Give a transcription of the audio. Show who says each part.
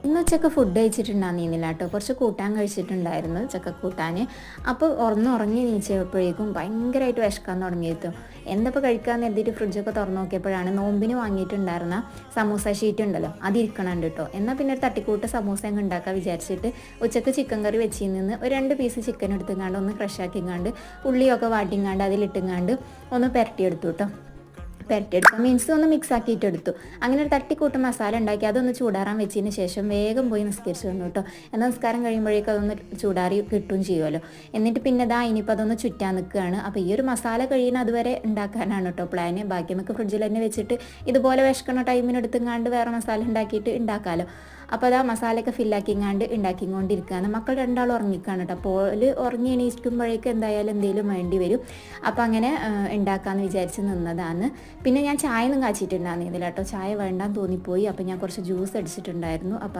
Speaker 1: ഇന്ന് ഉച്ചക്ക് ഫുഡ് കഴിച്ചിട്ടുണ്ടായിരുന്നില്ല കേട്ടോ. കുറച്ച് കൂട്ടാൻ കഴിച്ചിട്ടുണ്ടായിരുന്നു, ചക്കക്കൂട്ടാൻ. അപ്പോൾ ഉറങ്ങി നീച്ചപ്പോഴേക്കും ഭയങ്കരമായിട്ട് വിശക്കാൻ തുടങ്ങിയിരുന്നു. എന്തപ്പോൾ കഴിക്കാമെന്ന് എഴുതിയിട്ട് ഫ്രിഡ്ജൊക്കെ തുറന്ന് നോക്കിയപ്പോഴാണ് നോമ്പിന് വാങ്ങിയിട്ടുണ്ടായിരുന്ന സമൂസ ഷീറ്റ് ഉണ്ടല്ലോ, അതിരിക്കണുണ്ട് കേട്ടോ. എന്നാൽ പിന്നെ ഒരു തട്ടിക്കൂട്ട് സമൂസ അങ്ങ് ഉണ്ടാക്കാൻ വിചാരിച്ചിട്ട് ഉച്ചക്ക് ചിക്കൻ കറി വെച്ചിൽ നിന്ന് ഒരു 2 പീസ് ചിക്കൻ എടുത്തുങ്ങാണ്ട് ഒന്ന് ക്രഷ് ആക്കിങ്ങാണ്ട് ഉള്ളിയൊക്കെ വാട്ടിങ്ങാണ്ട് അതിലിട്ടുങ്ങാണ്ട് ഒന്ന് പുരട്ടിയെടുത്തു കേട്ടോ. പുരട്ടിയെടുക്കുക മീൻസ് ഒന്ന് മിക്സ് ആക്കിയിട്ട് എടുത്തു. അങ്ങനെ ഒരു തട്ടിക്കൂട്ട് മസാല ഉണ്ടാക്കി അതൊന്ന് ചൂടാറാൻ വെച്ചതിന് ശേഷം വേഗം പോയി നിസ്കരിച്ചു വന്നു കേട്ടോ. എന്നാൽ നിസ്കാരം കഴിയുമ്പോഴേക്കും അതൊന്ന് ചൂടാറി കിട്ടുകയും ചെയ്യുമല്ലോ. എന്നിട്ട് പിന്നെ ഇനിയിപ്പോൾ അതൊന്ന് ചുറ്റാൻ നിൽക്കുകയാണ്. അപ്പോൾ ഈ ഒരു മസാല കഴിയുന്ന അതുവരെ ഉണ്ടാക്കാനാണ് കേട്ടോ പ്ലാന്. ബാക്കി നമുക്ക് ഫ്രിഡ്ജിൽ തന്നെ വെച്ചിട്ട് ഇതുപോലെ വിശക്കണ ടൈമിനെടുത്തുങ്ങാണ്ട് വേറെ മസാല ഉണ്ടാക്കിയിട്ട് ഉണ്ടാക്കാമല്ലോ. അപ്പോൾ മസാലയൊക്കെ ഫില്ലാക്കിങ്ങാണ്ട് ഉണ്ടാക്കിക്കൊണ്ടിരിക്കുകയാണ്. മക്കൾ രണ്ടാളും ഉറങ്ങിക്കാണ് കേട്ടോ. അപ്പോൾ ഉറങ്ങി എണീക്കുമ്പോഴേക്കും എന്തായാലും എന്തെങ്കിലും വേണ്ടി വരും. അപ്പോൾ അങ്ങനെ ഉണ്ടാക്കാമെന്ന് വിചാരിച്ച് നിന്നതാണ്. പിന്നെ ഞാൻ ചായ ഒന്നും കാച്ചിട്ടുണ്ടായിരുന്നില്ല കേട്ടോ. ചായ വേണ്ടാന്ന് തോന്നിപ്പോയി. അപ്പോൾ ഞാൻ കുറച്ച് ജ്യൂസ് അടിച്ചിട്ടുണ്ടായിരുന്നു. അപ്പോൾ